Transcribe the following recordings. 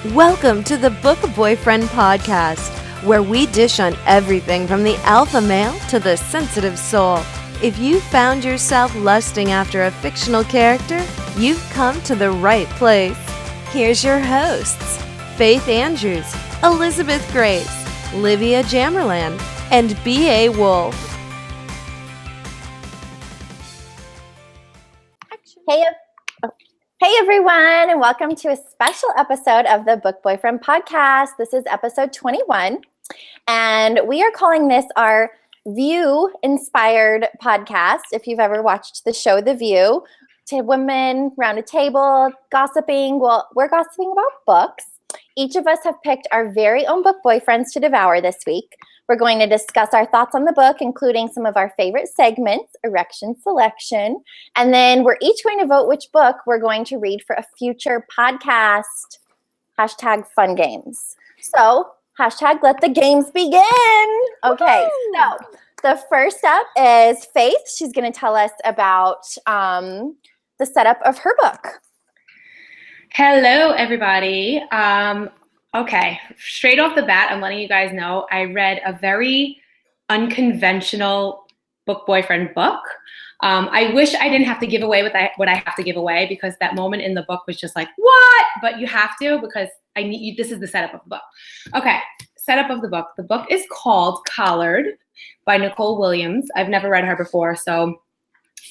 Welcome to the Book Boyfriend podcast, where we dish on everything from the alpha male to the sensitive soul. If you found yourself lusting after a fictional character, you've come to the right place. Here's your hosts, Faith Andrews, Elizabeth Grace, Livia Jamerlan, and B.A. Wolf. Hey everyone, and welcome to a special episode of the Book Boyfriend podcast. This is episode 21, and we are calling this our View-inspired podcast. If you've ever watched the show The View, to women around a table gossiping. Well, we're gossiping about books. Each of us have picked our very own book boyfriends to devour this week. We're going to discuss our thoughts on the book, including some of our favorite segments, Erection Selection. And then we're each going to vote which book we're going to read for a future podcast. Hashtag fun games. So, hashtag let the games begin. Okay, so the first up is Faith. She's going to tell us about the setup of her book. Hello, everybody. Okay, straight off the bat, I'm letting you guys know I read a very unconventional book boyfriend book. I wish I didn't have to give away what I have to give away, because that moment in the book was just like, what? But you have to, because I need you. This is the setup of the book. Okay, setup of the book. The book is called Collared by Nicole Williams. I've never read her before, so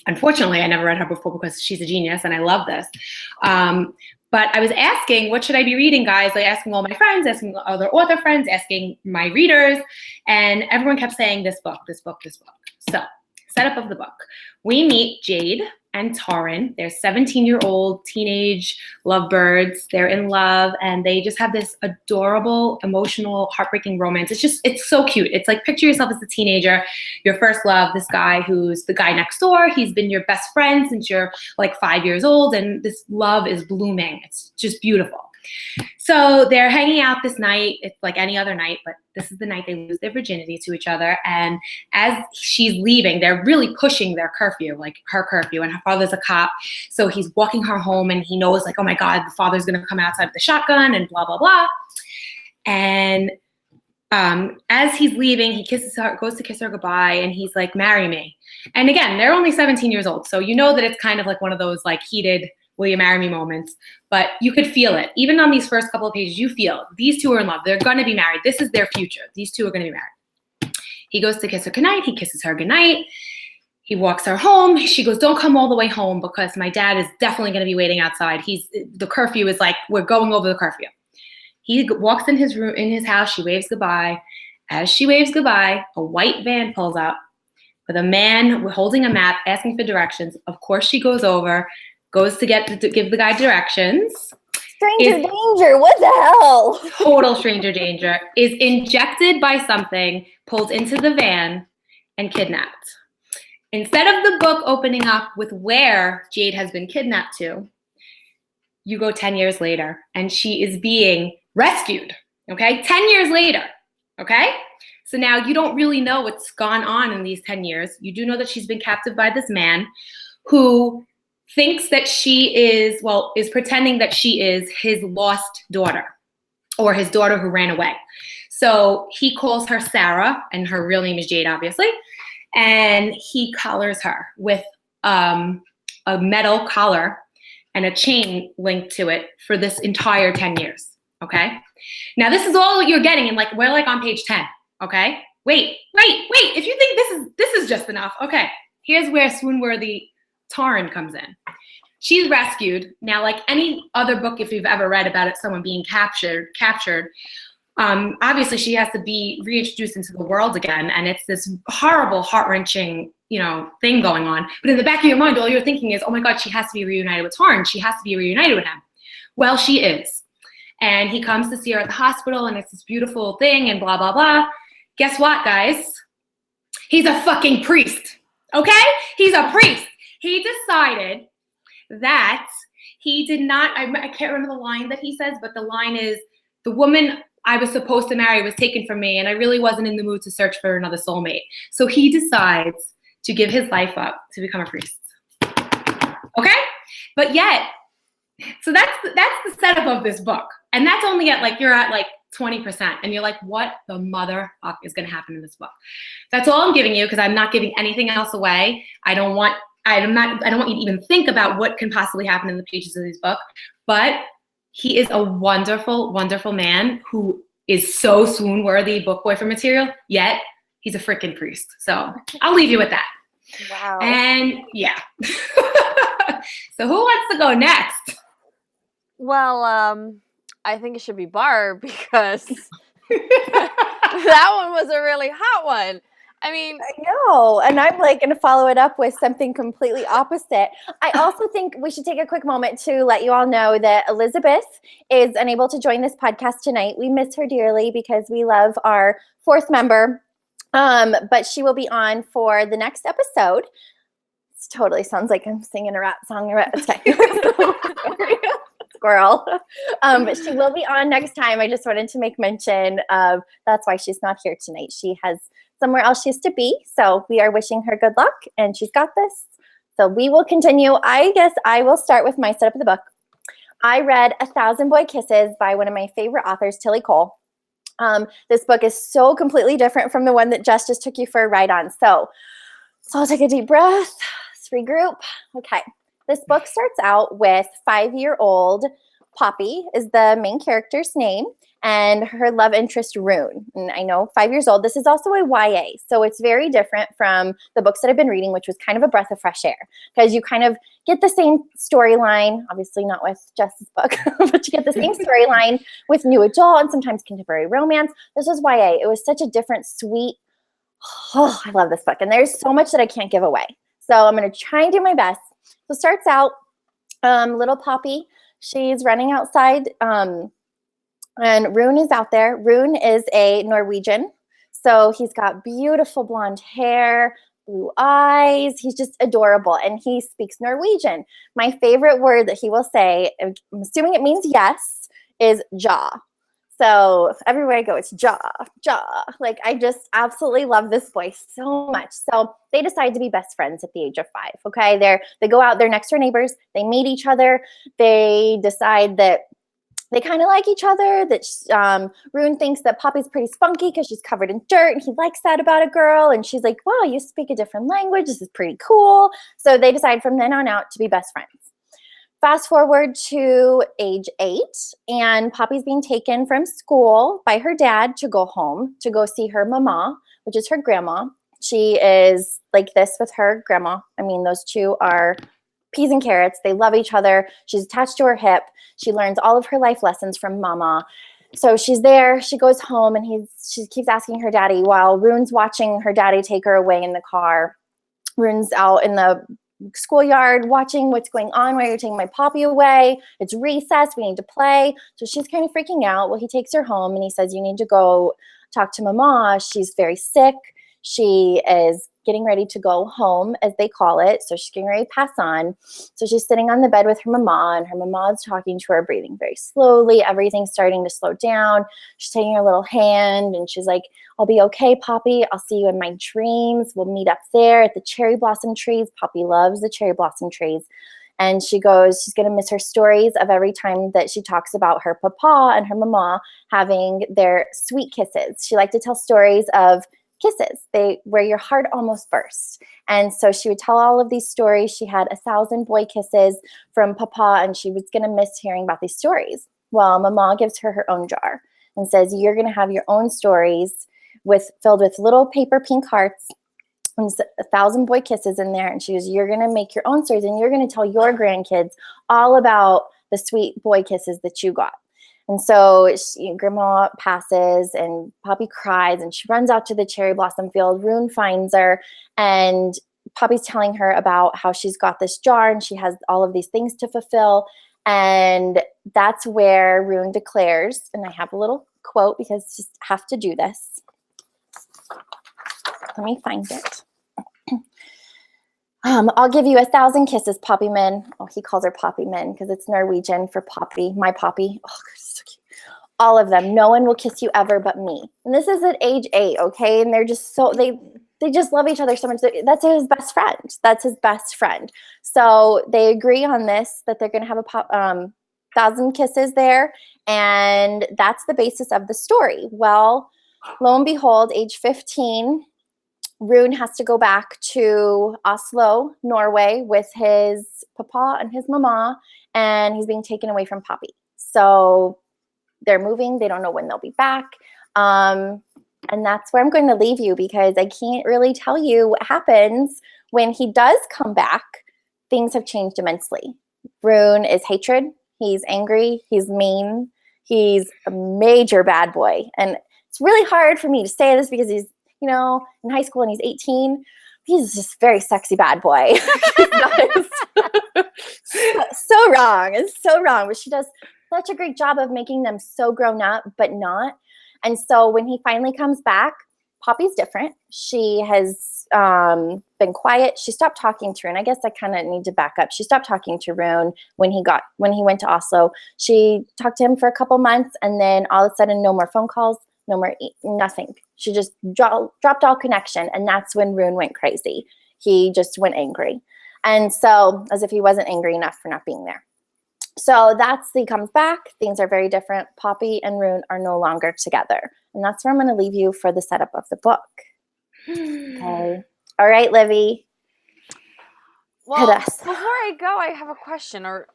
unfortunately, I never read her before because she's a genius and I love this. But I was asking, what should I be reading, guys? Like asking all my friends, asking other author friends, asking my readers, and everyone kept saying this book, this book, this book. So, setup of the book. We meet Jade and Taryn. They're 17-year-old teenage lovebirds. They're in love, and they just have this adorable, emotional, heartbreaking romance. It's so cute. It's like, picture yourself as a teenager, your first love, this guy who's the guy next door. He's been your best friend since you're like 5 years old, and this love is blooming. It's just beautiful. So they're hanging out this night. It's like any other night, but this is the night they lose their virginity to each other. And as she's leaving, they're really pushing their curfew, like her curfew, and her father's a cop. So he's walking her home, and he knows, like, oh my God, the father's going to come outside with the shotgun and blah, blah, blah. And as he's leaving, he kisses her, goes to kiss her goodbye, and he's like, marry me. And again, they're only 17 years old. So you know that it's kind of like one of those like heated, will you marry me moments, but you could feel it. Even on these first couple of pages, you feel these two are in love. They're going to be married. This is their future. These two are going to be married. He goes to kiss her goodnight. He kisses her goodnight. He walks her home. She goes, don't come all the way home because my dad is definitely going to be waiting outside. The curfew is like, we're going over the curfew. He walks in his room, in his house. She waves goodbye. As she waves goodbye, a white van pulls up with a man holding a map, asking for directions. Of course, she goes over, goes to give the guy directions. Stranger danger, what the hell? Total stranger danger. Is injected by something, pulled into the van, and kidnapped. Instead of the book opening up with where Jade has been kidnapped to, you go 10 years later, and she is being rescued, okay? 10 years later, okay? So now you don't really know what's gone on in these 10 years. You do know that she's been captive by this man who thinks that she is pretending that she is his lost daughter, or his daughter who ran away. So he calls her Sarah, and her real name is Jade, obviously, and he collars her with a metal collar and a chain linked to it for this entire 10 years, okay? Now, this is all you're getting, and like we're like on page 10, okay? Wait, if you think this is just enough, okay, here's where swoon-worthy Taryn comes in. She's rescued. Now, like any other book, if you've ever read about it, someone being captured, obviously she has to be reintroduced into the world again, and it's this horrible, heart-wrenching, thing going on. But in the back of your mind, all you're thinking is, oh my God, she has to be reunited with Taryn. She has to be reunited with him. Well, she is. And he comes to see her at the hospital, and it's this beautiful thing, and blah, blah, blah. Guess what, guys? He's a fucking priest, okay? He's a priest. He decided that he did not, I can't remember the line that he says, but the line is, the woman I was supposed to marry was taken from me, and I really wasn't in the mood to search for another soulmate. So he decides to give his life up to become a priest. Okay? But yet, so that's the setup of this book. And that's only at like, you're at like 20%. And you're like, what the mother fuck is going to happen in this book? That's all I'm giving you, because I'm not giving anything else away. I don't want you to even think about what can possibly happen in the pages of this book. But he is a wonderful, wonderful man who is so swoon worthy book boyfriend material, yet he's a freaking priest. So I'll leave you with that. Wow. And yeah. So who wants to go next? Well, I think it should be Barb, because that one was a really hot one. I mean, I know. And I'm like going to follow it up with something completely opposite. I also think we should take a quick moment to let you all know that Elizabeth is unable to join this podcast tonight. We miss her dearly because we love our fourth member. But she will be on for the next episode. It totally sounds like I'm singing a rap song. Squirrel. But she will be on next time. I just wanted to make mention of that's why she's not here tonight. She has somewhere else she has to be. So we are wishing her good luck, and she's got this. So we will continue. I guess I will start with my setup of the book. I read 1,000 Boy Kisses by one of my favorite authors, Tilly Cole. This book is so completely different from the one that Jess just took you for a ride on. So I'll take a deep breath. Let's regroup. Okay. This book starts out with 5-year-old Poppy is the main character's name, and her love interest, Rune. And I know 5 years old. This is also a YA, so it's very different from the books that I've been reading, which was kind of a breath of fresh air, because you kind of get the same storyline, obviously not with Jess's book, but you get the same storyline with new adult and sometimes contemporary romance. This was YA. It was such a different, sweet, oh, I love this book. And there's so much that I can't give away. So I'm going to try and do my best. So it starts out, little Poppy, she's running outside, and Rune is out there. Rune is a Norwegian. So he's got beautiful blonde hair, blue eyes. He's just adorable. And he speaks Norwegian. My favorite word that he will say, I'm assuming it means yes, is jaw. So everywhere I go, it's jaw, jaw. Like, I just absolutely love this boy so much. So they decide to be best friends at the age of 5. Okay. They go out, they're next door neighbors. They meet each other. They decide that they kind of like each other, that Rune thinks that Poppy's pretty spunky because she's covered in dirt, and he likes that about a girl. And she's like, wow, you speak a different language. This is pretty cool. So they decide from then on out to be best friends. Fast forward to age 8, and Poppy's being taken from school by her dad to go home to go see her mama, which is her grandma. She is like this with her grandma. I mean, those two are peas and carrots. They love each other. She's attached to her hip. She learns all of her life lessons from mama. So she's there. She goes home, and she keeps asking her daddy while Rune's watching her daddy take her away in the car. Rune's out in the schoolyard watching what's going on. Why are you taking my Poppy away? It's recess. We need to play. So she's kind of freaking out. Well, he takes her home, and he says, you need to go talk to mama. She's very sick. She is getting ready to go home, as they call it. So she's getting ready to pass on. So she's sitting on the bed with her mama, and her mama is talking to her, breathing very slowly. Everything's starting to slow down. She's taking her little hand, and she's like, I'll be okay, Poppy. I'll see you in my dreams. We'll meet up there at the cherry blossom trees. Poppy loves the cherry blossom trees. And she goes, she's going to miss her stories of every time that she talks about her papa and her mama having their sweet kisses. She liked to tell stories of kisses, where your heart almost bursts. And so she would tell all of these stories. She had 1,000 boy kisses from papa, and she was going to miss hearing about these stories. Well, mama gives her her own jar and says, you're going to have your own stories filled with little paper pink hearts and 1,000 boy kisses in there. And she goes, you're going to make your own stories, and you're going to tell your grandkids all about the sweet boy kisses that you got. And so grandma passes, and Poppy cries, and she runs out to the cherry blossom field. Rune finds her, and Poppy's telling her about how she's got this jar and she has all of these things to fulfill. And that's where Rune declares, and I have a little quote because I just have to do this. Let me find it. I'll give you 1,000 kisses, Poppyman. Oh, he calls her Poppyman because it's Norwegian for Poppy, my Poppy. Oh, God, so cute. All of them. No one will kiss you ever but me. And this is at age 8, okay? And they're just so, they just love each other so much. That's his best friend. That's his best friend. So they agree on this, that they're going to have Thousand Kisses there, and that's the basis of the story. Well, lo and behold, age 15, Rune has to go back to Oslo, Norway, with his papa and his mama, and he's being taken away from Poppy. So they're moving. They don't know when they'll be back. And that's where I'm going to leave you, because I can't really tell you what happens when he does come back. Things have changed immensely. Rune is hatred. He's angry. He's mean. He's a major bad boy. And it's really hard for me to say this because he's, in high school and he's 18. He's just very sexy bad boy. So wrong. It's so wrong. But she does such a great job of making them so grown up, but not. And so when he finally comes back, Poppy's different. She has been quiet. She stopped talking to Rune. I guess I kind of need to back up. She stopped talking to Rune when he went to Oslo. She talked to him for a couple months, and then all of a sudden, no more phone calls, no more nothing. She just dropped all connection, and that's when Rune went crazy. He just went angry, and so as if he wasn't angry enough for not being there. So he comes back. Things are very different. Poppy and Rune are no longer together. And that's where I'm going to leave you for the setup of the book. Okay. All right, Livy. Well, before I go, I have a question. Or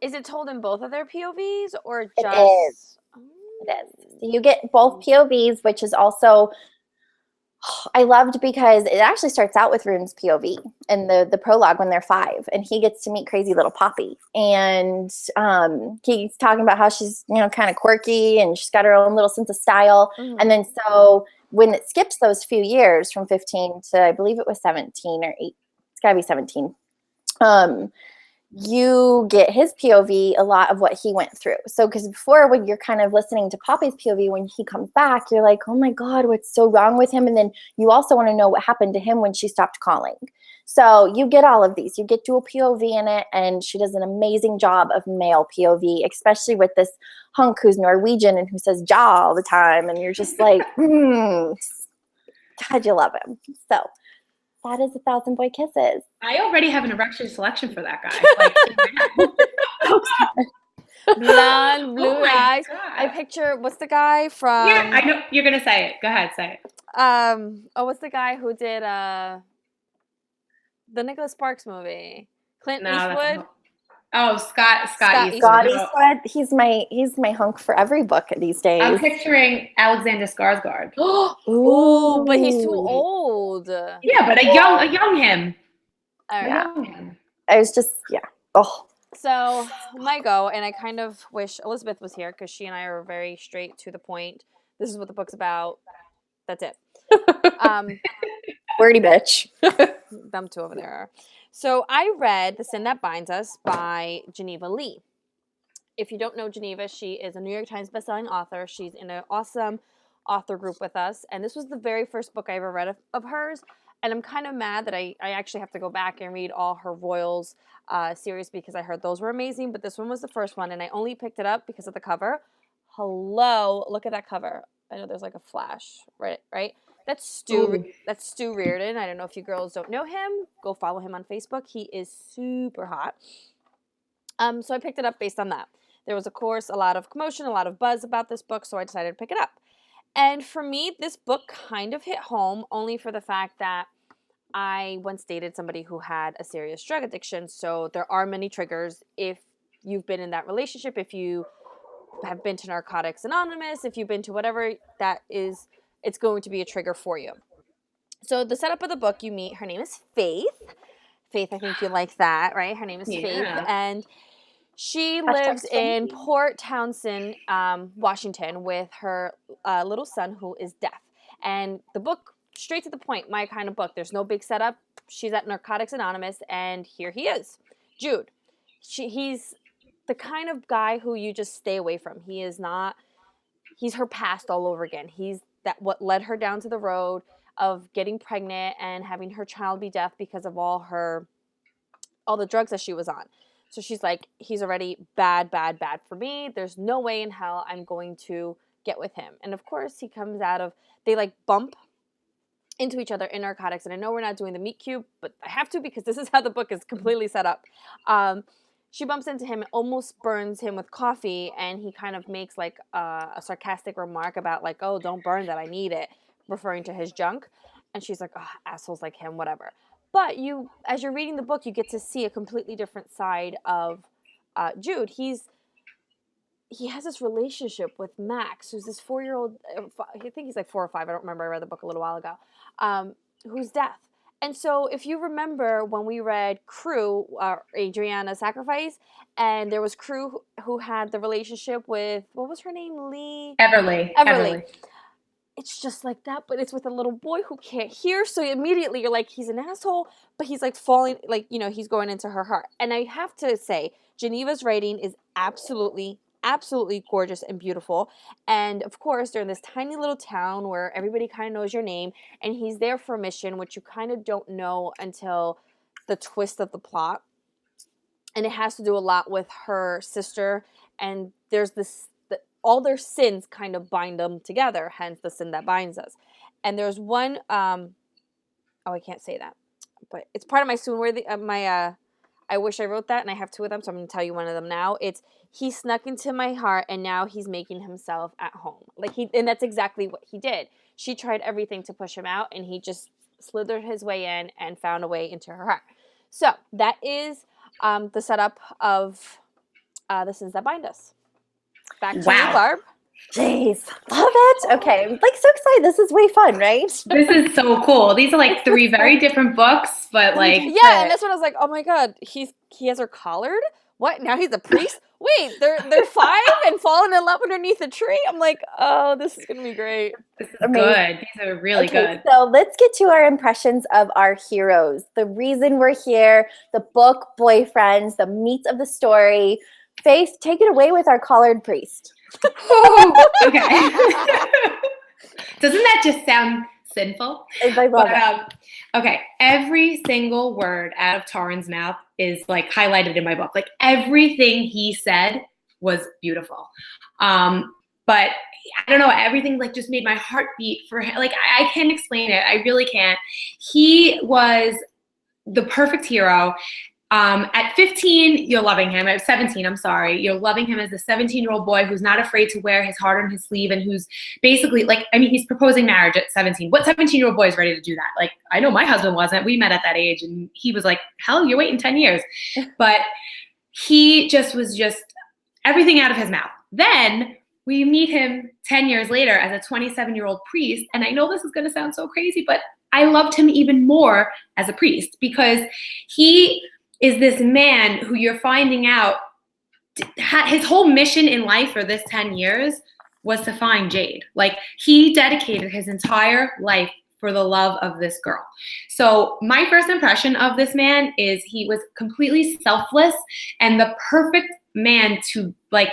is it told in both of their POVs or just? It is. It is. So you get both POVs, which is also, I loved because it actually starts out with Rune's POV in the prologue when they're 5, and he gets to meet crazy little Poppy. And he's talking about how she's, kind of quirky and she's got her own little sense of style. Mm-hmm. And then so when it skips those few years from 15 to, I believe it was 17 or 8, it's got to be 17. You get his POV, a lot of what he went through. So, because before, when you're kind of listening to Poppy's POV, when he comes back, you're like, oh my God, what's so wrong with him? And then you also want to know what happened to him when she stopped calling. So you get all of these. You get dual POV in it, and she does an amazing job of male POV, especially with this hunk who's Norwegian and who says ja all the time. And you're just like, God, you love him. So that is 1,000 Boy Kisses. I already have an erection selection for that guy. Blonde, blue eyes. God. I picture, what's the guy from? Yeah, I know. You're going to say it. Go ahead, say it. What's the guy who did the Nicholas Sparks movie? Clint Eastwood? Scott Eastwood. Scott Eastwood. He's my hunk for every book these days. I'm picturing Alexander Skarsgård. Ooh, but he's too old. Yeah, but a young him. All right. Yeah. I was just, yeah. Oh. So my go, and I kind of wish Elizabeth was here because she and I are very straight to the point. This is what the book's about. That's it. Wordy bitch. Them two over there. So I read The Sin That Binds Us by Geneva Lee. If you don't know Geneva, she is a New York Times bestselling author. She's in an awesome author group with us. And this was the very first book I ever read of hers. And I'm kind of mad that I actually have to go back and read all her Royals series because I heard those were amazing. But this one was the first one. And I only picked it up because of the cover. Hello. Look at that cover. I know there's like a flash, right? That's Stu Reardon. I don't know if you girls don't know him. Go follow him on Facebook. He is super hot. So I picked it up based on that. There was, of course, a lot of commotion, a lot of buzz about this book, so I decided to pick it up. And for me, this book kind of hit home only for the fact that I once dated somebody who had a serious drug addiction. So there are many triggers if you've been in that relationship, if you have been to Narcotics Anonymous, if you've been to whatever that is, it's going to be a trigger for you. So the setup of the book, you meet, her name is Faith. Faith, I think you like that, right? Her name is Faith. And she lives in Port Townsend, Washington, with her little son who is deaf. And the book, straight to the point, my kind of book. There's no big setup. She's at Narcotics Anonymous, and here he is, Jude. He's the kind of guy who you just stay away from. He's her past all over again. He's what led her down to the road of getting pregnant and having her child be deaf because of all the drugs that she was on. So she's like, he's already bad for me. There's no way in hell I'm going to get with him. And of course he comes out of, they like bump into each other in narcotics. And I know we're not doing the meet cute, but I have to because this is how the book is completely set up. she bumps into him and almost burns him with coffee, and he kind of makes like a sarcastic remark about like, oh, don't burn that, I need it, referring to his junk. And she's like, oh, assholes like him, whatever. But as you're reading the book, you get to see a completely different side of Jude. He has this relationship with Max, who's this 4-year-old, I think he's like 4 or 5, I don't remember, I read the book a little while ago, who's deaf. And so if you remember when we read Crew, Adriana's Sacrifice, and there was Crew who had the relationship with, what was her name? Everly. It's just like that, but it's with a little boy who can't hear. So immediately you're like, he's an asshole, but he's like falling, like, he's going into her heart. And I have to say, Geneva's writing is absolutely gorgeous and beautiful. And of course, they're in this tiny little town where everybody kind of knows your name, and he's there for a mission, which you kind of don't know until the twist of the plot. And it has to do a lot with her sister, and there's all their sins kind of bind them together, hence the sin that binds us. And there's one, I can't say that, but it's part of my swoon-worthy, I wish I wrote that, and I have 2 of them, so I'm going to tell you one of them now. It's, he snuck into my heart, and now he's making himself at home. And that's exactly what he did. She tried everything to push him out, and he just slithered his way in and found a way into her heart. So that is the setup of The Sins That Bind Us. Back to you, Barb. Jeez, love it. Okay, I'm like so excited. This is way fun, right? This is so cool. These are like 3 very different books, but like yeah. And this one I was like, oh my god, he has her collared. What? Now he's a priest? Wait, they're 5 and falling in love underneath a tree. I'm like, oh, this is gonna be great. This is good. These are really good. So let's get to our impressions of our heroes. The reason we're here, the book boyfriends, the meat of the story. Faith, take it away with our collared priest. Okay. Doesn't that just sound sinful? I love it. Okay, every single word out of Torrhen's mouth is like highlighted in my book. Like everything he said was beautiful. But I don't know, everything like just made my heart beat for him. Like I can't explain it. I really can't. He was the perfect hero. At 15, you're loving him. At 17, I'm sorry, you're loving him as a 17-year-old boy who's not afraid to wear his heart on his sleeve, and who's basically like, I mean, he's proposing marriage at 17. What 17-year-old boy is ready to do that? Like, I know my husband wasn't. We met at that age, and he was like, hell, you're waiting 10 years. But he was everything out of his mouth. Then we meet him 10 years later as a 27-year-old priest, and I know this is going to sound so crazy, but I loved him even more as a priest because he is this man who you're finding out his whole mission in life for this 10 years was to find Jade. Like he dedicated his entire life for the love of this girl. So my first impression of this man is he was completely selfless and the perfect man to like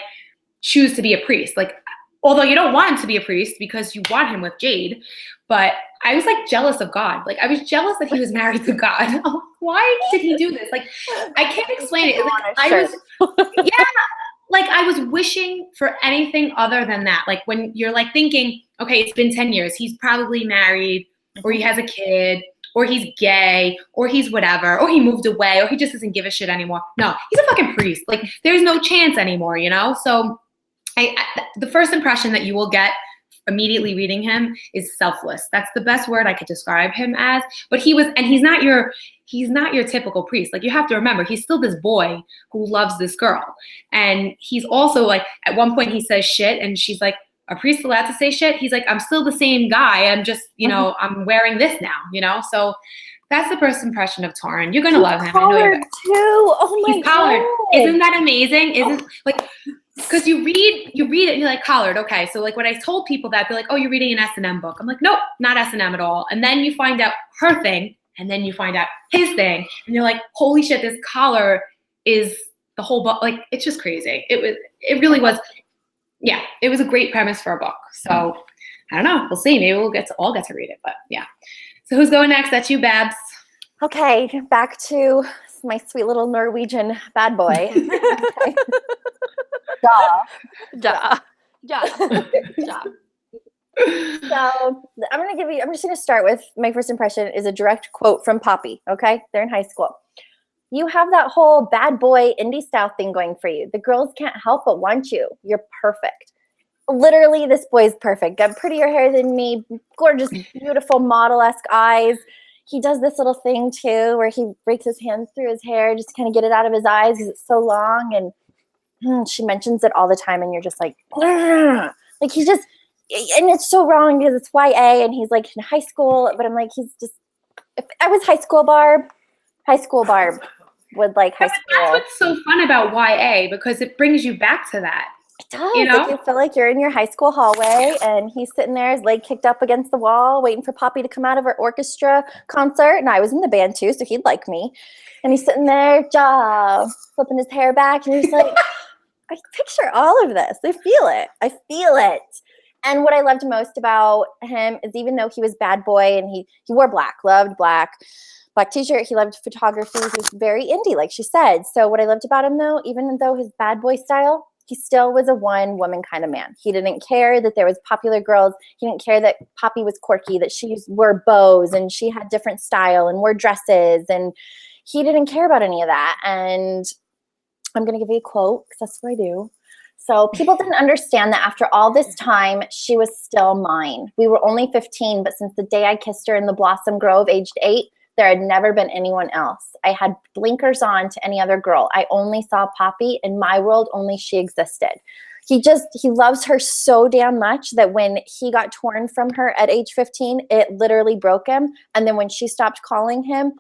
choose to be a priest. Like, although you don't want him to be a priest because you want him with Jade, but I was like jealous of God. Like I was jealous that he was married to God. Why did he do this? Like I can't explain it. Like, I was wishing for anything other than that. Like when you're like thinking, okay, it's been 10 years. He's probably married or he has a kid or he's gay or he's whatever, or he moved away or he just doesn't give a shit anymore. No, he's a fucking priest. Like there's no chance anymore, you know? So the first impression that you will get immediately reading him is selfless. That's the best word I could describe him as. But he's not your typical priest. Like you have to remember, he's still this boy who loves this girl. And he's also like, at one point he says shit and she's like, a priest allowed to say shit? He's like, I'm still the same guy. I'm just, I'm wearing this now, So that's the first impression of Torrhen. You're going to love him. I know you're too. Oh my He's collared. God. Isn't that amazing? Because you read it and you're like, collared, okay. So like when I told people that, they're like, oh, you're reading an S&M book. I'm like, nope, not S&M at all. And then you find out her thing, and then you find out his thing, and you're like, holy shit, this collar is the whole book. Like, it's just crazy. It really was. Yeah, it was a great premise for a book. So I don't know. We'll see. Maybe we'll all get to read it. But yeah. So who's going next? That's you, Babs. Okay, back to my sweet little Norwegian bad boy. Okay. Duh. So I'm just going to start with my first impression is a direct quote from Poppy. Okay. They're in high school. You have that whole bad boy indie style thing going for you. The girls can't help but want you. You're perfect. Literally, this boy's perfect. Got prettier hair than me, gorgeous, beautiful model-esque eyes. He does this little thing too where he breaks his hands through his hair just to kind of get it out of his eyes because it's so long. And she mentions it all the time, and you're just like, ugh. Like he's just, and it's so wrong because it's YA and he's like in high school, but I'm like, he's just, if I was high school Barb would like high school. That's what's so fun about YA, because it brings you back to that. It does. You know? Like you feel like you're in your high school hallway and he's sitting there, his leg kicked up against the wall, waiting for Poppy to come out of her orchestra concert. And I was in the band too, so he'd like me. And he's sitting there, flipping his hair back, and he's like, I picture all of this. I feel it. And what I loved most about him is even though he was bad boy and he wore black, loved black t-shirt, he loved photography, he was very indie, like she said. So what I loved about him though, even though his bad boy style, he still was a one woman kind of man. He didn't care that there was popular girls. He didn't care that Poppy was quirky, that she wore bows and she had different style and wore dresses. And he didn't care about any of that. And I'm going to give you a quote because that's what I do. So people didn't understand that after all this time, she was still mine. We were only 15, but since the day I kissed her in the Blossom Grove, aged 8, there had never been anyone else. I had blinkers on to any other girl. I only saw Poppy. In my world, only she existed. He loves her so damn much that when he got torn from her at age 15, it literally broke him. And then when she stopped calling him,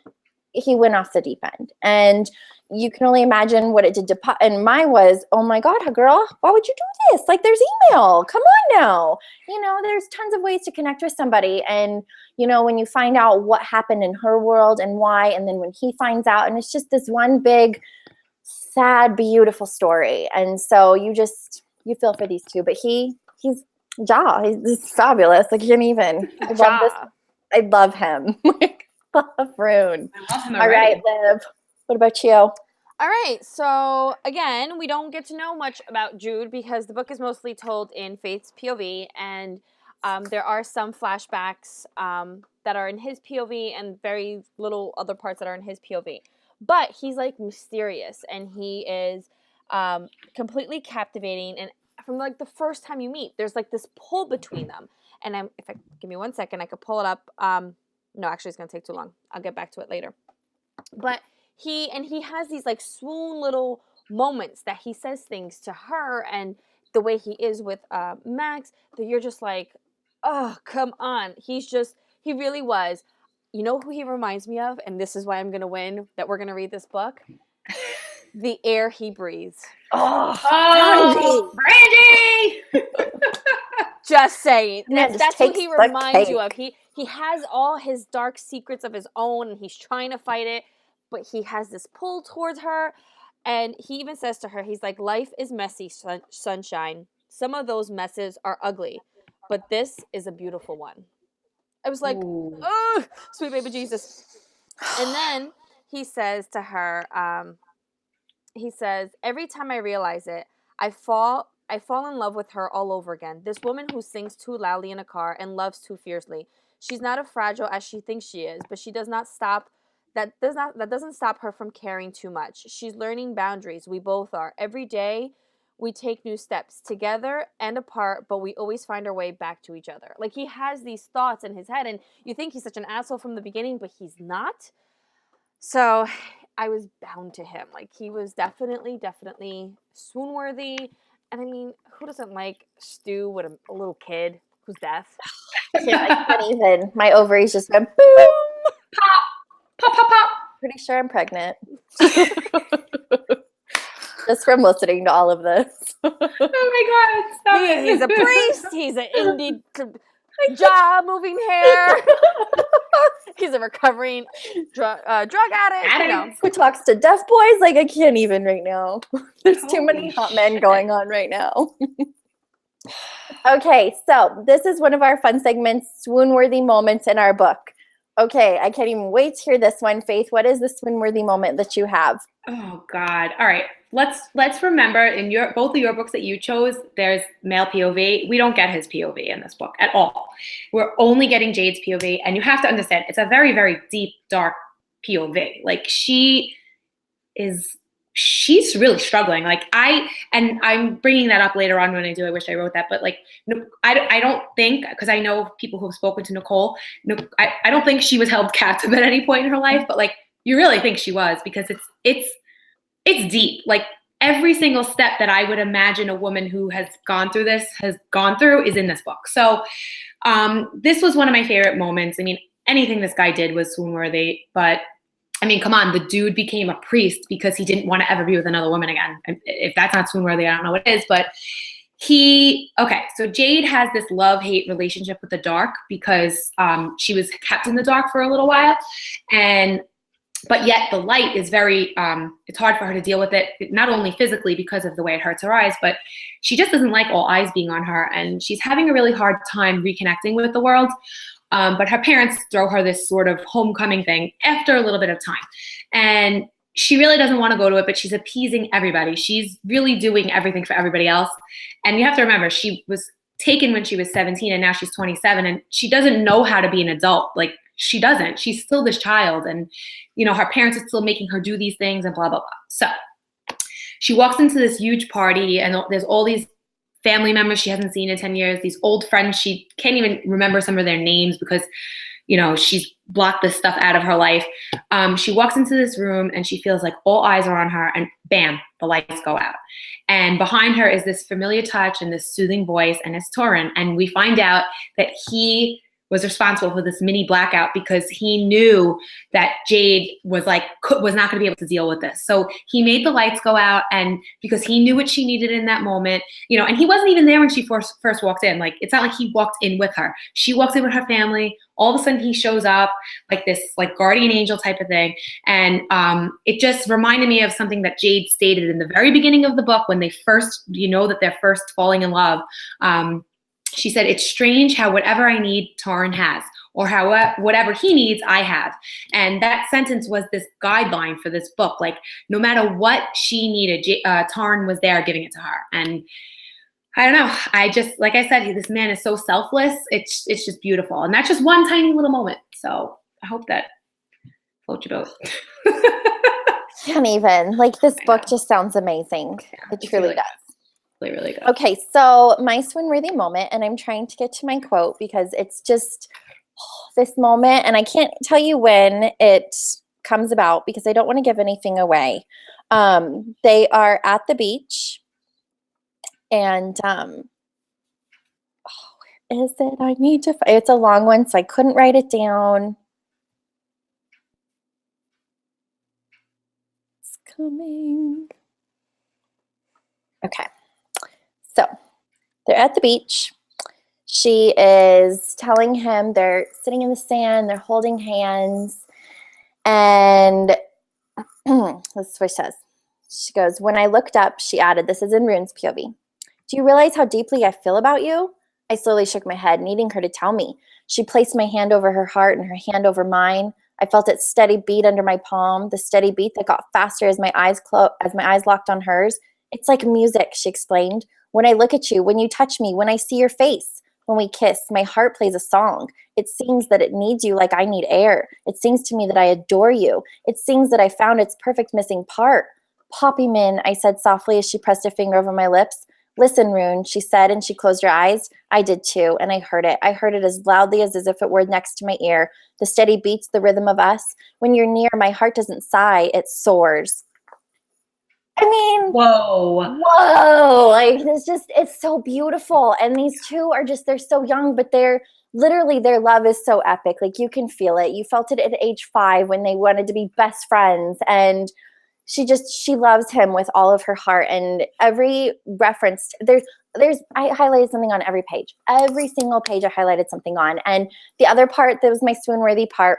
he went off the deep end. And you can only imagine what it did to Pop. And mine was, oh my God, girl, why would you do this? Like, there's email. Come on now. You know, there's tons of ways to connect with somebody. And, you know, when you find out what happened in her world and why, and then when he finds out, and it's just this one big, sad, beautiful story. And so you feel for these two. But he's fabulous. Like, you can't even. I love him. Like, love Rune. I love him already. All right, Liv. What about you? All right. So again, we don't get to know much about Jude because the book is mostly told in Faith's POV, and there are some flashbacks that are in his POV and very little other parts that are in his POV. But he's like mysterious, and he is completely captivating. And from like the first time you meet, there's like this pull between them. And give me 1 second, I could pull it up. No, actually, it's gonna take too long. I'll get back to it later. But he has these like swoon little moments that he says things to her, and the way he is with Max, that you're just like, oh, come on. He really was. You know who he reminds me of? And this is why I'm going to win, that we're going to read this book. The air he breathes. Oh, Brandy! Just saying. Yeah, That's what he reminds you of. He has all his dark secrets of his own, and he's trying to fight it. But he has this pull towards her, and he even says to her, he's like, life is messy, sunshine. Some of those messes are ugly, but this is a beautiful one. I was like, oh, sweet baby Jesus. And then he says to her, he says, every time I realize it, I fall in love with her all over again. This woman who sings too loudly in a car and loves too fiercely. She's not as fragile as she thinks she is, but she does not stop. That doesn't stop her from caring too much. She's learning boundaries. We both are. Every day we take new steps together and apart, but we always find our way back to each other. Like, he has these thoughts in his head, and you think he's such an asshole from the beginning, but he's not. So I was bound to him. Like, he was definitely swoon worthy. And I mean, who doesn't like stew with a little kid who's deaf? Yeah, I can't even. My ovaries just went boom. Pop, pop, pop. Pretty sure I'm pregnant. Just from listening to all of this. Oh my God. Stop it. He's a priest. He's an indie job moving hair. He's a recovering drug addict. You know. Who talks to deaf boys? Like, I can't even right now. There's too many hot men going on right now. Okay, so this is one of our fun segments, swoon-worthy moments in our book. Okay, I can't even wait to hear this one. Faith, what is the swoon-worthy moment that you have? Oh God. All right. Let's remember, in both of your books that you chose, there's male POV. We don't get his POV in this book at all. We're only getting Jade's POV, and you have to understand, it's a very, very deep, dark POV. Like, she she's really struggling. Like I'm bringing that up later on when I wish I wrote that, but like, no, I don't think, because I know people who have spoken to Nicole, no, I don't think she was held captive at any point in her life, but like, you really think she was, because it's deep. Like every single step that I would imagine a woman who has gone through this has gone through is in this book. So this was one of my favorite moments. I mean, anything this guy did was swoon worthy, but I mean, come on, the dude became a priest because he didn't want to ever be with another woman again. If that's not swoon worthy, I don't know what is, but so Jade has this love-hate relationship with the dark because she was kept in the dark for a little while. But yet the light is very, it's hard for her to deal with it, not only physically because of the way it hurts her eyes, but she just doesn't like all eyes being on her. And she's having a really hard time reconnecting with the world. But her parents throw her this sort of homecoming thing after a little bit of time. And she really doesn't want to go to it, but she's appeasing everybody. She's really doing everything for everybody else. And you have to remember, she was taken when she was 17 and now she's 27, and she doesn't know how to be an adult. Like, she doesn't. She's still this child, and her parents are still making her do these things and blah, blah, blah. So she walks into this huge party, and there's all these family members she hasn't seen in 10 years, these old friends she can't even remember some of their names because she's blocked this stuff out of her life. She walks into this room and she feels like all eyes are on her, and bam, the lights go out. And behind her is this familiar touch and this soothing voice, and it's Torrin. And we find out that he was responsible for this mini blackout because he knew that Jade was not going to be able to deal with this. So he made the lights go out, and because he knew what she needed in that moment, and he wasn't even there when she first walked in. Like, it's not like he walked in with her. She walked in with her family. All of a sudden he shows up like this, like, guardian angel type of thing. And it just reminded me of something that Jade stated in the very beginning of the book when they first, that they're first falling in love. She said, "It's strange how whatever I need, Torrin has, or how whatever he needs, I have." And that sentence was this guideline for this book. Like, no matter what she needed, Torrin was there giving it to her. And I don't know. I just, like I said, this man is so selfless. It's just beautiful. And that's just one tiny little moment. So I hope that floats your boat. Can't even. Like, this book just sounds amazing. Yeah, it truly does. Really good. Okay, so my swoon-worthy moment, and I'm trying to get to my quote because it's just this moment, and I can't tell you when it comes about because I don't want to give anything away. They are at the beach, and where is it? I need to. It's a long one, so I couldn't write it down. It's coming. Okay. So they're at the beach. She is telling him, they're sitting in the sand, they're holding hands. And this is what she says. She goes, "When I looked up," she added, this is in Rune's POV, "Do you realize how deeply I feel about you?" I slowly shook my head, needing her to tell me. She placed my hand over her heart and her hand over mine. I felt its steady beat under my palm, the steady beat that got faster as my eyes locked on hers. "It's like music," she explained. "When I look at you, when you touch me, when I see your face, when we kiss, my heart plays a song. It sings that it needs you like I need air. It sings to me that I adore you. It sings that I found its perfect missing part." "Poppy Min," I said softly as she pressed a finger over my lips. "Listen, Rune," she said, and she closed her eyes. I did too, and I heard it. I heard it as loudly as if it were next to my ear. The steady beats, the rhythm of us. When you're near, my heart doesn't sigh, it soars. I mean, whoa, like, it's so beautiful. And these two are they're so young, but their love is so epic. Like, you can feel it. You felt it at age 5 when they wanted to be best friends. And she loves him with all of her heart. And every reference, I highlighted something on every page. Every single page I highlighted something on. And the other part that was my swoon-worthy part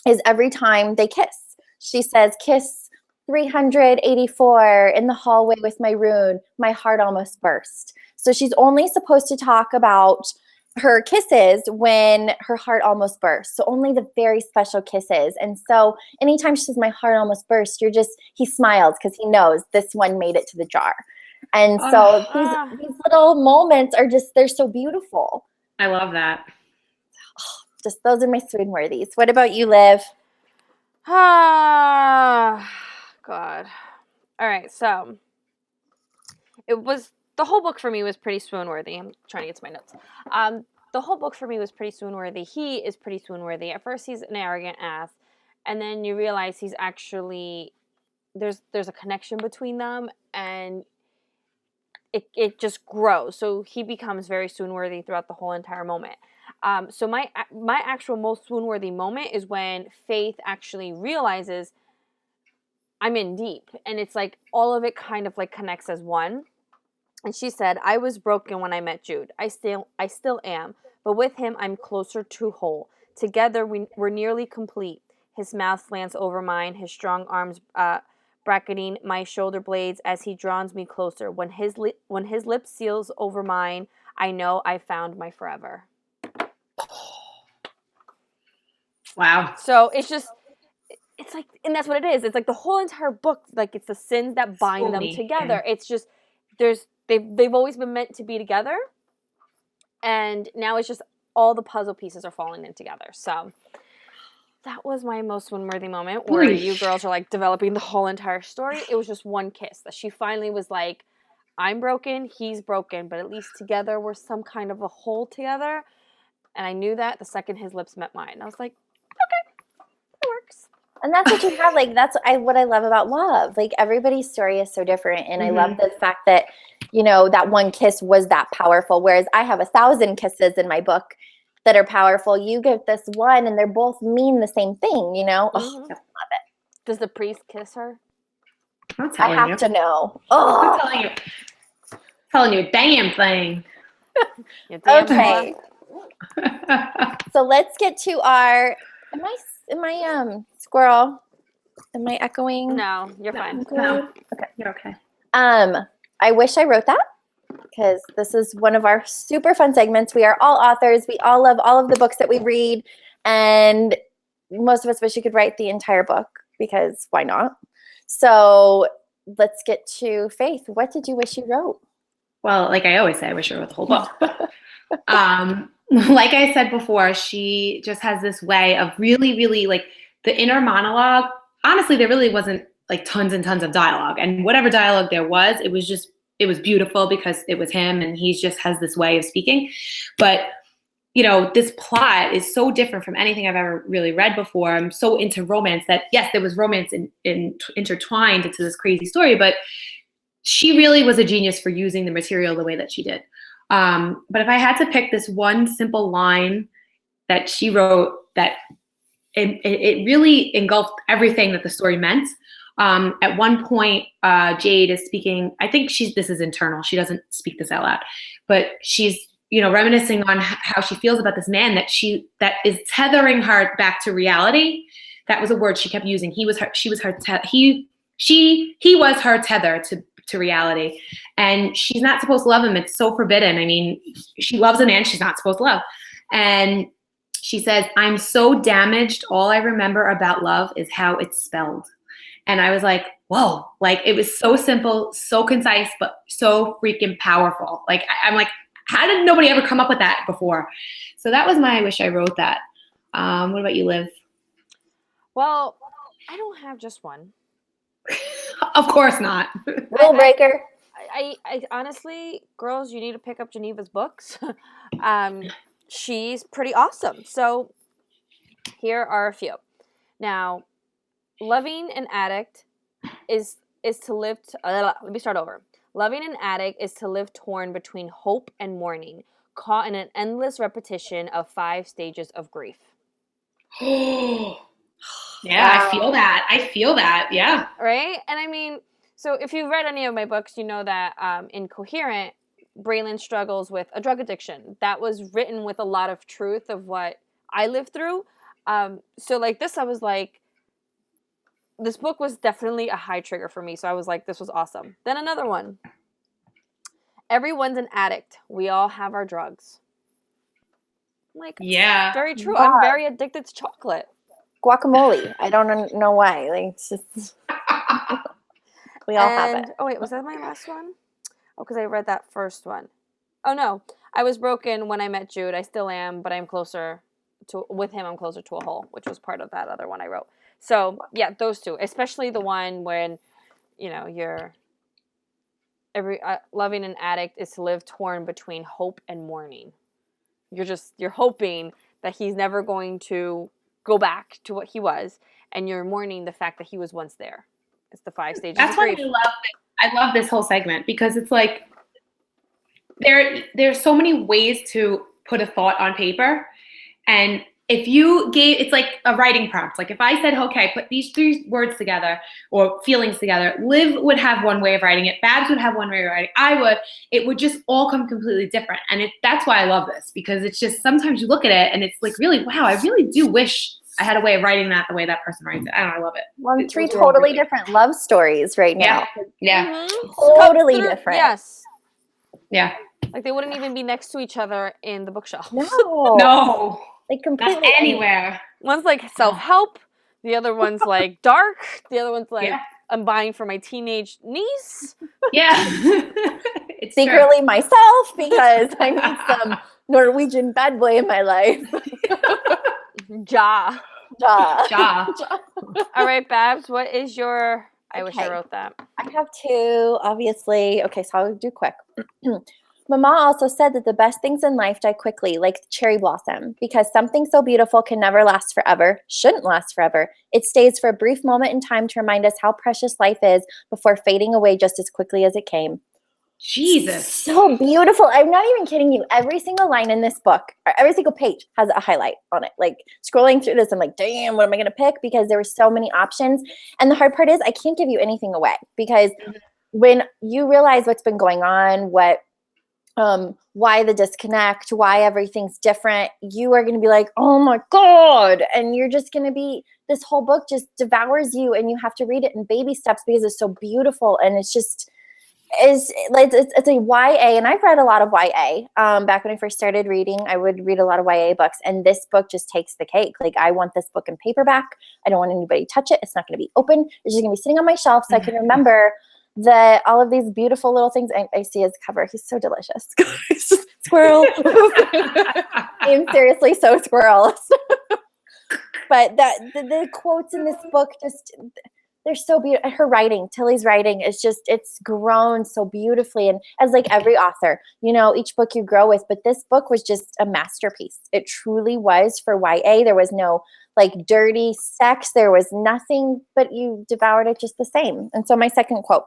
is every time they kiss. She says, "Kiss 384 in the hallway with my Rune, my heart almost burst." So she's only supposed to talk about her kisses when her heart almost bursts. So only the very special kisses. And so anytime she says, "My heart almost burst," he smiles because he knows this one made it to the jar. And so these little moments are they're so beautiful. I love that. Those are my swoon-worthies. What about you, Liv? God. All right, so the whole book for me was pretty swoon-worthy. I'm trying to get to my notes. The whole book for me was pretty swoon-worthy. He is pretty swoon-worthy. At first, he's an arrogant ass, and then you realize he's actually there's a connection between them, and it just grows. So he becomes very swoon-worthy throughout the whole entire moment. So my actual most swoon-worthy moment is when Faith actually realizes I'm in deep, and it's like all of it kind of like connects as one. And she said, I was broken when I met Jude. I still am, but with him I'm closer to whole. Together we're nearly complete. His mouth slants over mine, his strong arms bracketing my shoulder blades as he draws me closer. When his lips seals over mine, I know I found my forever. Wow. So it's like, and that's what it is. It's like the whole entire book, like it's the sins that bind them together. Yeah. It's just they've always been meant to be together, and now it's just all the puzzle pieces are falling in together. So that was my most swoon-worthy moment, where you girls are like developing the whole entire story. It was just one kiss that she finally was like, I'm broken, he's broken, but at least together we're some kind of a whole together. And I knew that the second his lips met mine. I was like, okay, it works. And that's what you have. Like, that's what I love about love. Like, everybody's story is so different. And I love the fact that, you know, that one kiss was that powerful. Whereas I have 1,000 kisses in my book that are powerful. You get this one and they're both mean the same thing, you know? Oh, I love it. Does the priest kiss her? I have to know. Oh, I'm telling you a damn thing. Okay. So let's get to our, am I squirrel? Am I echoing? No, you're fine. No. Okay. You're okay. I wish I wrote that, because this is one of our super fun segments. We are all authors. We all love all of the books that we read, and most of us wish you could write the entire book, because why not? So let's get to Faith. What did you wish you wrote? Well, like I always say, I wish I wrote the whole book. Like I said before, she just has this way of really, really, like, the inner monologue. Honestly, there really wasn't like tons and tons of dialogue, and whatever dialogue there was, it was beautiful because it was him, and he just has this way of speaking. But, you know, this plot is so different from anything I've ever really read before. I'm so into romance that, yes, there was romance intertwined into this crazy story, but she really was a genius for using the material the way that she did. But if I had to pick this one simple line that she wrote that it really engulfed everything that the story meant. At one point, Jade is speaking. I think this is internal. She doesn't speak this out loud, but she's, you know, reminiscing on how she feels about this man that is tethering her back to reality. That was a word she kept using. He was her tether to reality, and she's not supposed to love him. It's so forbidden. I mean, she loves a man she's not supposed to love, and she says, I'm so damaged. All I remember about love is how it's spelled. And I was like, whoa, like, it was so simple, so concise, but so freaking powerful. Like, I'm like, how did nobody ever come up with that before? So that was my wish I wrote that. What about you, Liv? Well, I don't have just one. Of course not. Rule breaker. I honestly, girls, you need to pick up Geneva's books. She's pretty awesome. So here are a few. Now, loving an addict is to live. Let me start over. Loving an addict is to live torn between hope and mourning, caught in an endless repetition of 5 stages of grief. Yeah, wow. I feel that. Yeah. Right? And I mean, so if you've read any of my books, you know that in Coherent, Braylon struggles with a drug addiction. That was written with a lot of truth of what I lived through. So like this, I was like, this book was definitely a high trigger for me. So I was like, this was awesome. Then another one. Everyone's an addict. We all have our drugs. I'm like, yeah, very true. Wow. I'm very addicted to chocolate. Guacamole. I don't know why. Like, it's just we all have it. Oh wait, was that my last one? Oh, because I read that first one. Oh no, I was broken when I met Jude. I still am, but I'm closer to with him. I'm closer to a whole, which was part of that other one I wrote. So yeah, those two, especially the one when, you're loving an addict is to live torn between hope and mourning. You're hoping that he's never going to go back to what he was, and you're mourning the fact that he was once there. It's the 5 stages That's of why grief. I love this whole segment, because it's like there's so many ways to put a thought on paper, and if you it's like a writing prompt. Like if I said, okay, put these 3 words together or feelings together, Liv would have one way of writing it, Babs would have one way of writing, it would just all come completely different. And that's why I love this, because it's just, sometimes you look at it and it's like, really, wow, I really do wish I had a way of writing that the way that person writes it. I don't know, I love it. Well, 3 totally different love stories right now. Yeah. Totally different. Yes. Yeah. Like they wouldn't even be next to each other in the bookshelf. No. Like completely Not anywhere. One's like self-help. The other one's like dark. The other one's like, I'm buying for my teenage niece. Yeah. It's secretly myself, because I need some Norwegian bad boy in my life. Ja. All right, Babs, what is your... I wish I wrote that. I have 2, obviously. Okay, so I'll do quick. Mama also said that the best things in life die quickly, like the cherry blossom, because something so beautiful can never last forever, shouldn't last forever. It stays for a brief moment in time to remind us how precious life is before fading away just as quickly as it came. Jesus. So beautiful. I'm not even kidding you. Every single line in this book, or every single page has a highlight on it. Like scrolling through this, I'm like, damn, what am I going to pick? Because there were so many options. And the hard part is I can't give you anything away, because when you realize what's been going on, why the disconnect, why everything's different, you are going to be like, oh my God. And you're just going to be, this whole book just devours you, and you have to read it in baby steps because it's so beautiful. And it's just, it's a YA, and I've read a lot of YA. Back when I first started reading, I would read a lot of YA books, and this book just takes the cake. Like, I want this book in paperback. I don't want anybody to touch it. It's not going to be open. It's just going to be sitting on my shelf so I can remember all of these beautiful little things. I see his cover. He's so delicious. Squirrel. I'm seriously so squirrel. But the quotes in this book just... they're so beautiful. Her writing, Tilly's writing, is just, it's grown so beautifully. And as like every author, each book you grow with, but this book was just a masterpiece. It truly was for YA. There was no like dirty sex. There was nothing, but you devoured it just the same. And so my second quote,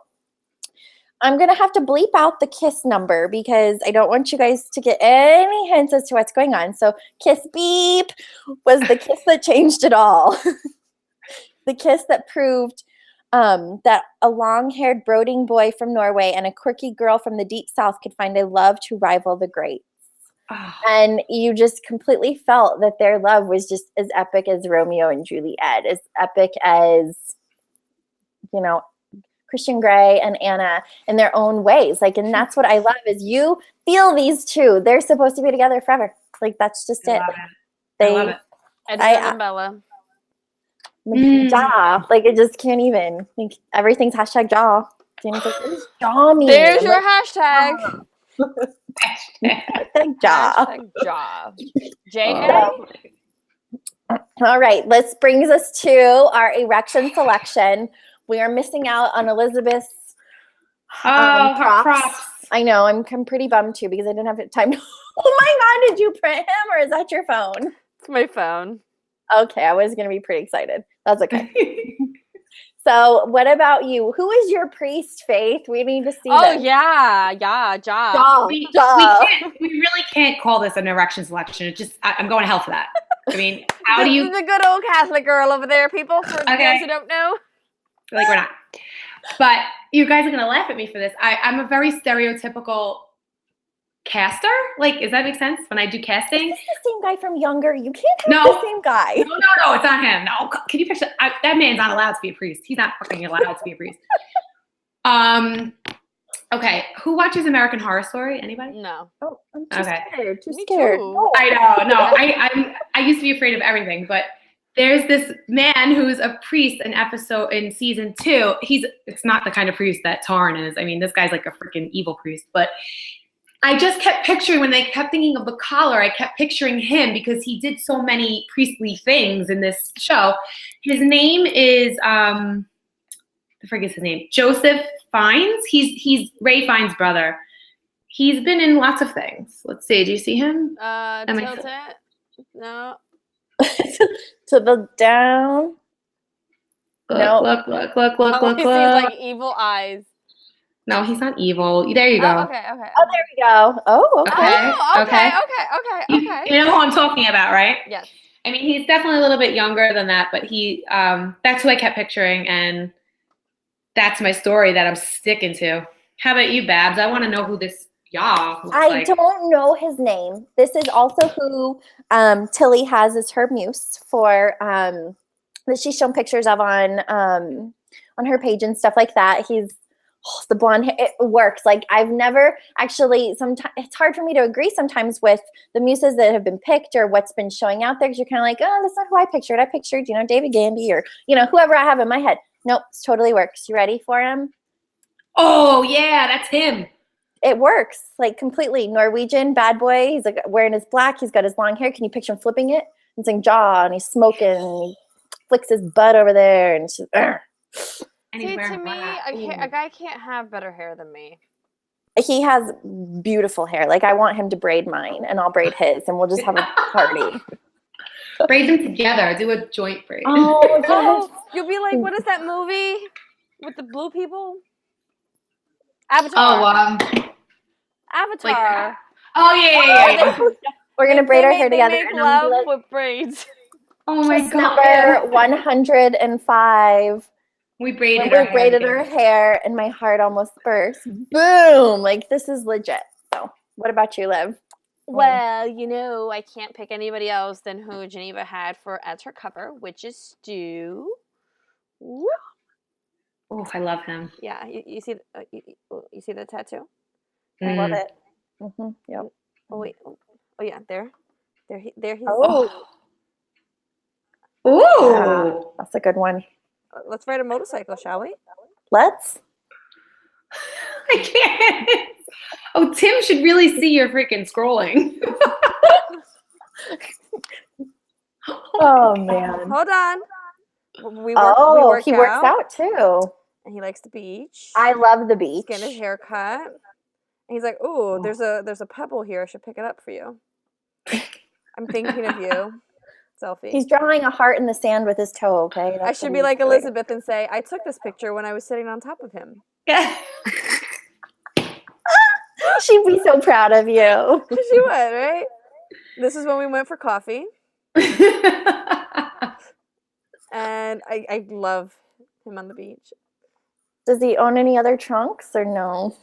I'm going to have to bleep out the kiss number because I don't want you guys to get any hints as to what's going on. So kiss beep was the kiss that changed it all. The kiss that proved that a long-haired brooding boy from Norway and a quirky girl from the deep south could find a love to rival the greats. Oh. And you just completely felt that their love was just as epic as Romeo and Juliet, as epic as, Christian Grey and Anna in their own ways. Like, and that's what I love, is you feel these two. They're supposed to be together forever. Like, that's just it. I love it. Edward and Bella. Jaw. Like, it just can't even. Like, everything's hashtag jaw. Like, what does jaw mean? There's your hashtag. Hashtag jaw. Hashtag jaw. J-A? All right. This brings us to our erection selection. We are missing out on Elizabeth's props. I know. I'm pretty bummed too because I didn't have time. Oh my God. Did you print him or is that your phone? It's my phone. Okay. I was going to be pretty excited. That's okay. So what about you? Who is your priest, Faith? We need to see this. Oh, yeah. Jaw. We really can't call this an erection selection. It just, I'm going to hell for that. I mean, how do you... The good old Catholic girl over there, people, for those who don't know. Like, we're not. But you guys are going to laugh at me for this. I'm a very stereotypical caster. Like, does that make sense? When I do casting? Is this the same guy from Younger? You can't have the same guy. No, it's not him. No, can you picture? That man's not allowed to be a priest. He's not fucking allowed to be a priest. Okay, who watches American Horror Story? Anybody? No. Oh, I'm too scared. Too Me scared. too. I know. No, I used to be afraid of everything, but there's this man who's a priest in season 2. It's not the kind of priest that Tarn is. I mean, this guy's like a freaking evil priest, but I just kept picturing, when they kept thinking of the collar, I kept picturing him because he did so many priestly things in this show. His name is, I forget his name, Joseph Fiennes. He's Ray Fiennes' brother. He's been in lots of things. Let's see. Do you see him? Tilt it. No. To the down. Look. He sees like evil eyes. No, he's not evil. There you go. Oh, okay. Oh, there we go. Oh, okay. Okay. Okay. You know who I'm talking about, right? Yes. I mean, he's definitely a little bit younger than that, but he that's who I kept picturing, and that's my story that I'm sticking to. How about you, Babs? I want to know who this y'all looks like. Don't know his name. This is also who Tilly has as her muse for that she's shown pictures of on her page and stuff like that. He's the blonde hair, it works. Like I've never actually, sometimes it's hard for me to agree sometimes with the muses that have been picked or what's been showing out there, because you're kind of like, oh, that's not who I pictured. I pictured, David Gandy or, whoever I have in my head. Nope, it totally works. You ready for him? Oh, yeah, that's him. It works, like completely. Norwegian, bad boy. He's like wearing his black. He's got his long hair. Can you picture him flipping it? It's like jaw, and he's smoking, and he flicks his butt over there, and it's just, See, to me, a guy can't have better hair than me. He has beautiful hair. Like I want him to braid mine, and I'll braid his, and we'll just have a party. Braid them together. Do a joint braid. Oh, yes. You'll be like, what is that movie with the blue people? Avatar. Oh, Avatar. Yeah. We're gonna braid our hair together. They make and I'm love gonna be like, with braids. Oh my twist God. number 105. We braided When we braided her hair, and my heart almost burst. Boom! Like this is legit. So, what about you, Liv? Well, I can't pick anybody else than who Geneva had as her cover, which is Stu. Woo. Oh, I love him. Yeah, you see, you see the tattoo? I love it. Mm-hmm. Yep. Oh wait. Oh yeah. There he. Oh. Ooh. Yeah, that's a good one. Let's ride a motorcycle, shall we? Let's. I can't. Oh, Tim should really see your freaking scrolling. Oh man. Hold on. We he works out too. And he likes the beach. I love the beach. Getting his hair cut. And he's like, "Ooh, there's a pebble here. I should pick it up for you. I'm thinking of you." Selfie. He's drawing a heart in the sand with his toe. Okay. I should be like Elizabeth and say, "I took this picture when I was sitting on top of him." Yeah. She'd be so proud of you. She would, right? This is when we went for coffee. And I love him on the beach. Does he own any other trunks or no?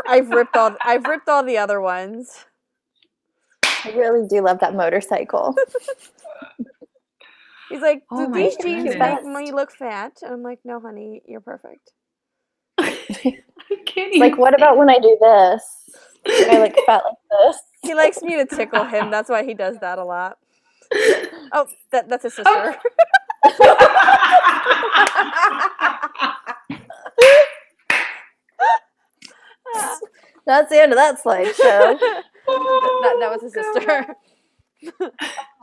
I've ripped all the other ones. I really do love that motorcycle. He's like, do these jeans goodness. make me look fat? And I'm like, no, honey, you're perfect. I can't Like, what about when I do this? I like fat like this. He likes me to tickle him. That's why he does that a lot. Oh, that's his sister. That's the end of that slideshow. that was his sister.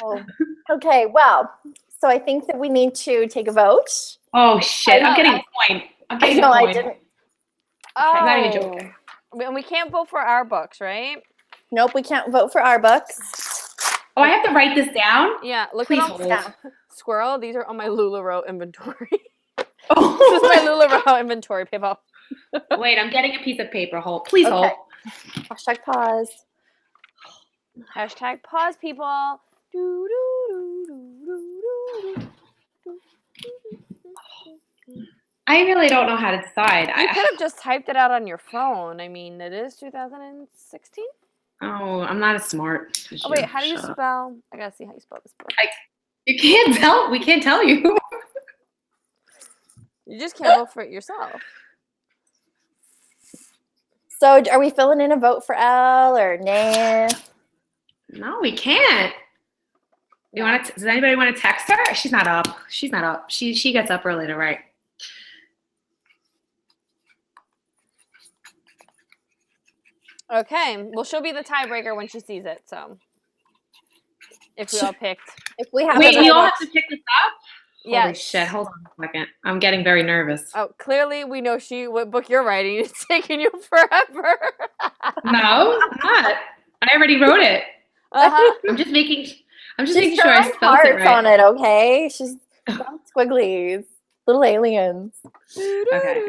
Oh. Okay, well, so I think that we need to take a vote. Oh shit! I'm getting a point. I'm getting a point. I didn't. I'm not even joking. And we can't vote for our books, right? Nope, we can't vote for our books. Oh, I have to write this down? Yeah, look Please at all hold. Squirrel. These are on my LuLaRoe inventory. Oh. This is my LuLaRoe inventory, people. Wait, I'm getting a piece of paper. Hold. Please hold. Hashtag pause. Hashtag pause, people. I really don't know how to decide. You could have just typed it out on your phone. I mean, it is 2016. Oh, I'm not as smart as Oh wait, you. how do you Shut up. spell? I gotta see how you spell this book. You can't tell. We can't tell you. You just can't vote for it yourself. So, are we filling in a vote for Elle or nah? No, we can't. You want to? Does anybody want to text her? She's not up. She's not up. She gets up early to write. Okay. Well, she'll be the tiebreaker when she sees it. So, if we all picked, If we have Wait, a we all have to pick this up? yes. Holy shit, hold on a second. I'm getting very nervous. Oh, clearly we know what book you're writing. It's taking you forever. No, I'm not. I already wrote it. Uh-huh. I'm just making sure I drawing spelled it hearts right. on it, okay? She's drawing squigglies, little aliens. Okay.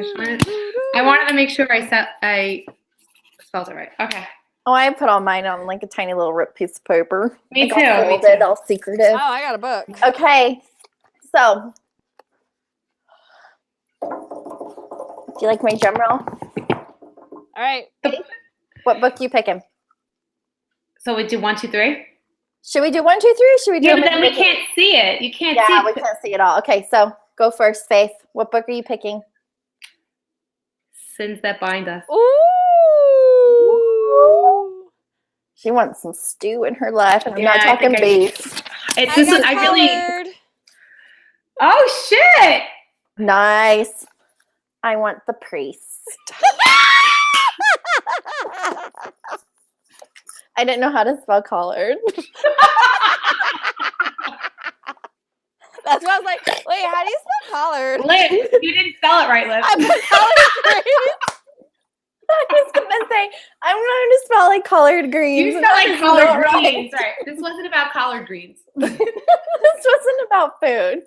I wanted to make sure I spelled it right. Okay. Oh, I put all mine on like a tiny little ripped piece of paper. Me Like, too. all Me folded, too. all secretive. Oh, I got a book. Okay, so do you like my drum roll? All right. What book you picking? So we do 1, 2, 3? Should we do 1, 2, 3? Should we do? Yeah, them but then we individually? can't see it. You can't see Yeah, it. we can't see it all. Okay, so go first, Faith. What book are you picking? Sins That Bind Us. Ooh. She wants some stew in her life, and I'm Yeah, not I talking think beef. It's I just got I really. colored. Oh shit! Nice. I want the priest. I didn't know how to spell collared. That's why I was like, wait, how do you spell collared? Liv, you didn't spell it right, Liv. I put collared greens. I was gonna say I'm not gonna spell like collard greens. You spelled like That's collard not right. greens. Right. This wasn't about collard greens. This wasn't about food.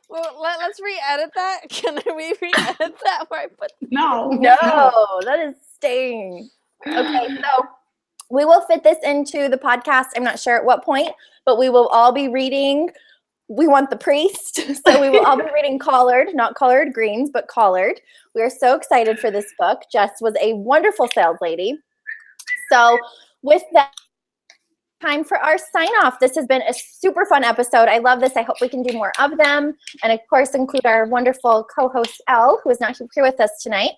Well, let's re-edit that. Can we re-edit that where I put? No. No, that is staying. Okay, so we will fit this into the podcast. I'm not sure at what point, but we will all be reading. We want the priest. So we will all be reading Collard, not collard greens, but Collard. We are so excited for this book. Jess was a wonderful sales lady. So with that, time for our sign off. This has been a super fun episode. I love this. I hope we can do more of them. And of course, include our wonderful co-host, Elle, who is not here with us tonight.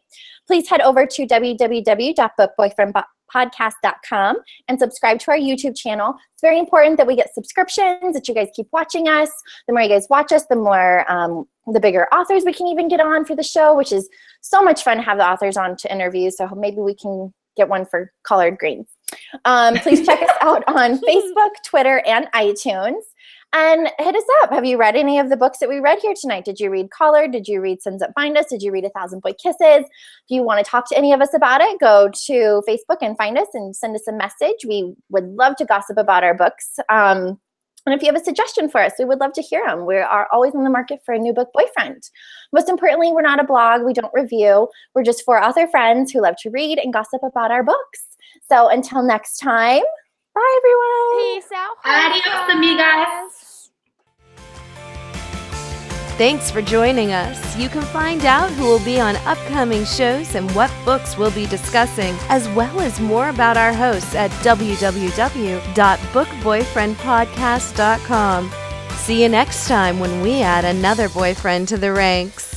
Please head over to www.bookboyfriendpodcast.com and subscribe to our YouTube channel. It's very important that we get subscriptions, that you guys keep watching us. The more you guys watch us, the more, the bigger authors we can even get on for the show, which is so much fun to have the authors on to interview. So maybe we can get one for collard greens. Please check us out on Facebook, Twitter, and iTunes. And hit us up. Have you read any of the books that we read here tonight? Did you read Collard? Did you read Sins That Bind Us? Did you read 1,000 Boy Kisses? If you want to talk to any of us about it, go to Facebook and find us and send us a message. We would love to gossip about our books. And if you have a suggestion for us, we would love to hear them. We are always in the market for a new book boyfriend. Most importantly, we're not a blog. We don't review. We're just 4 author friends who love to read and gossip about our books. So until next time, bye everyone. Peace out. Adios, amigas. Thanks for joining us. You can find out who will be on upcoming shows and what books we'll be discussing, as well as more about our hosts at www.bookboyfriendpodcast.com. See you next time when we add another boyfriend to the ranks.